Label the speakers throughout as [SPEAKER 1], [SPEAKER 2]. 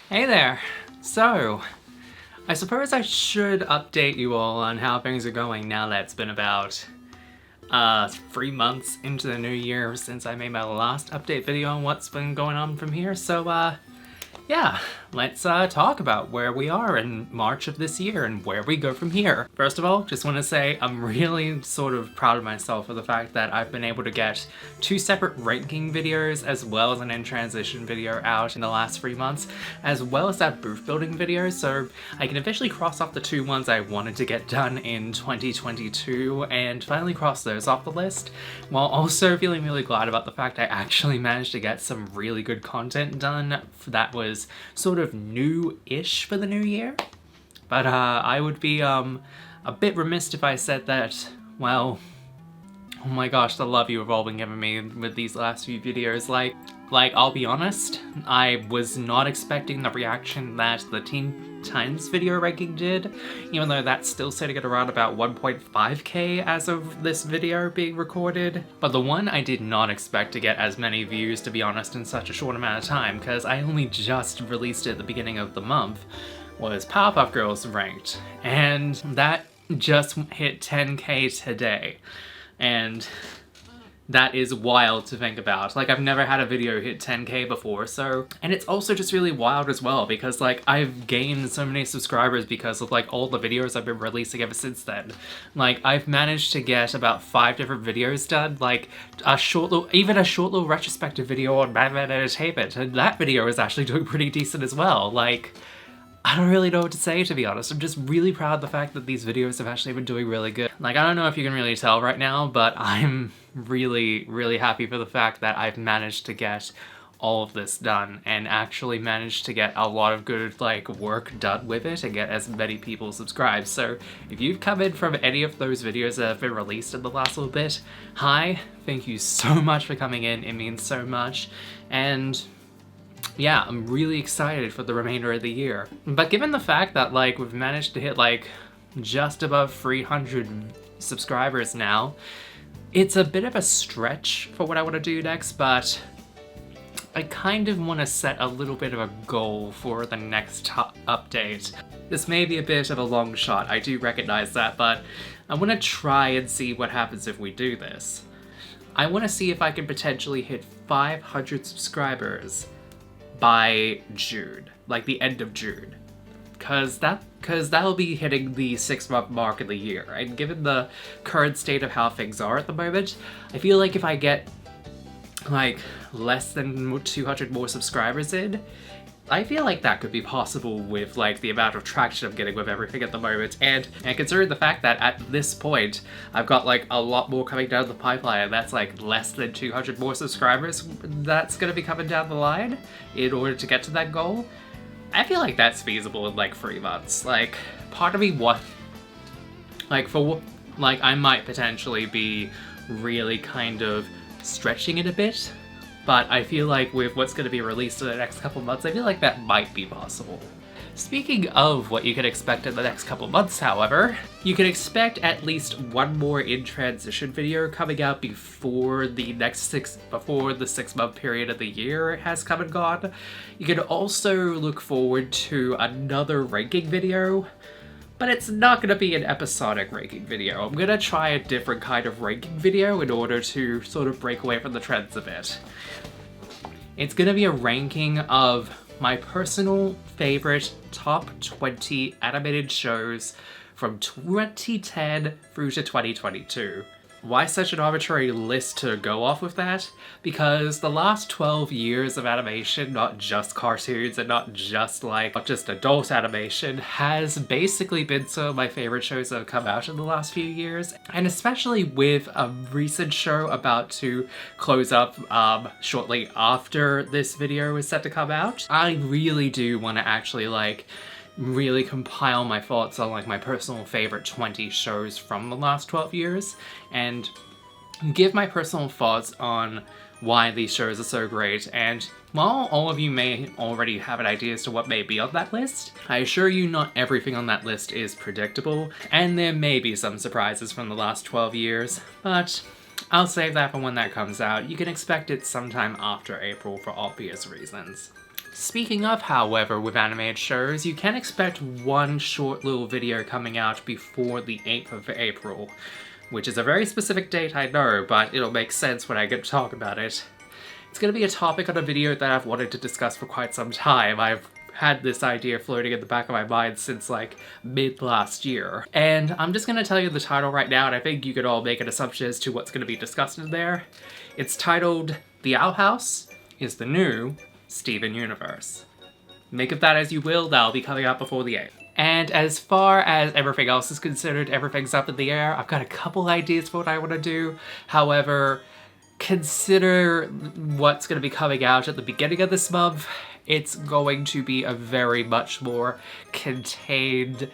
[SPEAKER 1] Hey there! So, I suppose I should update you all on how things are going now that it's been about 3 months into the new year since I made my last update video on what's been going on from here. So, yeah, let's talk about where we are in March of this year and where we go from here. First of all, just want to say I'm really sort of proud of myself for the fact that I've been able to get 2 separate ranking videos as well as an in transition video out in the last 3 months, as well as that booth building video, so I can officially cross off the 2 ones I wanted to get done in 2022 and finally cross those off the list, while also feeling really glad about the fact I actually managed to get some really good content done that was sort of new-ish for the new year. But I would be a bit remiss if I said that, well, oh my gosh, the love you have all been giving me with these last few videos. Like, I'll be honest, I was not expecting the reaction that the Teen Titans video ranking did, even though that's still sitting at around about 1.5k as of this video being recorded. But the one I did not expect to get as many views, to be honest, in such a short amount of time, because I only just released it at the beginning of the month, was Powerpuff Girls Ranked, and that just hit 10k today. And that is wild to think about. Like, I've never had a video hit 10k before, so... And it's also just really wild as well, because, like, I've gained so many subscribers because of, like, all the videos I've been releasing ever since then. Like, I've managed to get about 5 different videos done, like, even a short little retrospective video on Batman Entertainment, and that video is actually doing pretty decent as well. Like, I don't really know what to say, to be honest. I'm just really proud of the fact that these videos have actually been doing really good. Like, I don't know if you can really tell right now, but I'm really, really happy for the fact that I've managed to get all of this done and actually managed to get a lot of good, like, work done with it and get as many people subscribed. So if you've come in from any of those videos that have been released in the last little bit, hi, thank you so much for coming in. It means so much. And yeah, I'm really excited for the remainder of the year. But given the fact that, like, we've managed to hit, like, just above 300 subscribers now, it's a bit of a stretch for what I want to do next, but I kind of want to set a little bit of a goal for the next update. This may be a bit of a long shot, I do recognize that, but I want to try and see what happens if we do this. I want to see if I can potentially hit 500 subscribers by June, like the end of June, cause that'll be hitting the 6-month mark of the year, and given the current state of how things are at the moment, I feel like if I get like less than 200 more subscribers in, I feel like that could be possible with, like, the amount of traction I'm getting with everything at the moment, and considering the fact that at this point I've got, like, a lot more coming down the pipeline, and that's, like, less than 200 more subscribers that's gonna be coming down the line in order to get to that goal, I feel like that's feasible in, like, 3 months. Like, part of me I might potentially be really kind of stretching it a bit, but I feel like with what's going to be released in the next couple months, I feel like that might be possible. Speaking of what you can expect in the next couple months, however, you can expect at least one more in transition video coming out before the 6-month period of the year has come and gone. You can also look forward to another ranking video, but it's not going to be an episodic ranking video. I'm going to try a different kind of ranking video in order to sort of break away from the trends a bit. It's going to be a ranking of my personal favorite top 20 animated shows from 2010 through to 2022. Why such an arbitrary list to go off with that? Because the last 12 years of animation, not just cartoons and not just adult animation, has basically been some of my favorite shows that have come out in the last few years. And especially with a recent show about to close up shortly after this video is set to come out, I really do want to actually, like, really compile my thoughts on, like, my personal favorite 20 shows from the last 12 years and give my personal thoughts on why these shows are so great. And while all of you may already have an idea as to what may be on that list, I assure you not everything on that list is predictable, and there may be some surprises from the last 12 years, but I'll save that for when that comes out. You can expect it sometime after April for obvious reasons. Speaking of, however, with animated shows, you can expect one short little video coming out before the 8th of April, which is a very specific date, I know, but it'll make sense when I get to talk about it. It's gonna be a topic on a video that I've wanted to discuss for quite some time. I've had this idea floating in the back of my mind since like mid last year. And I'm just gonna tell you the title right now, and I think you could all make an assumption as to what's gonna be discussed in there. It's titled, The Owl House is the New Steven Universe. Make of that as you will, that'll be coming out before the 8th. And as far as everything else is considered, everything's up in the air. I've got a couple ideas for what I want to do. However, consider what's going to be coming out at the beginning of this month. It's going to be a very much more contained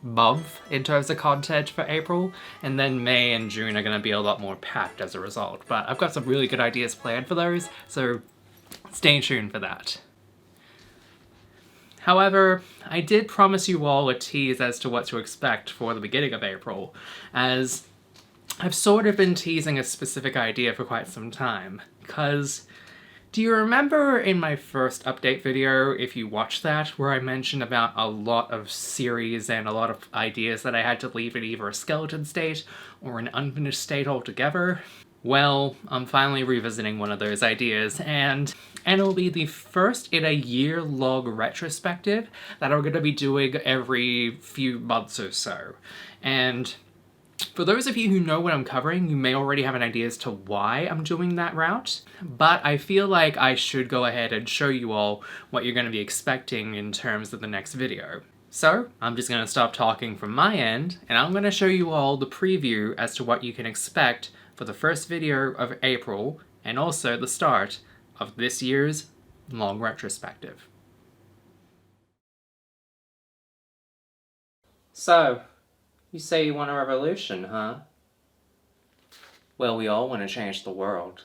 [SPEAKER 1] month in terms of content for April, and then May and June are going to be a lot more packed as a result. But I've got some really good ideas planned for those, so stay tuned for that. However, I did promise you all a tease as to what to expect for the beginning of April, as I've sort of been teasing a specific idea for quite some time. Because, do you remember in my first update video, if you watched that, where I mentioned about a lot of series and a lot of ideas that I had to leave in either a skeleton state or an unfinished state altogether? Well, I'm finally revisiting one of those ideas, and it'll be the first in a year-long retrospective that I'm going to be doing every few months or so. And for those of you who know what I'm covering, you may already have an idea as to why I'm doing that route, but I feel like I should go ahead and show you all what you're going to be expecting in terms of the next video. So, I'm just going to stop talking from my end, and I'm going to show you all the preview as to what you can expect for the first video of April, and also the start of this year's long retrospective. So, you say you want a revolution, huh? Well, we all want to change the world.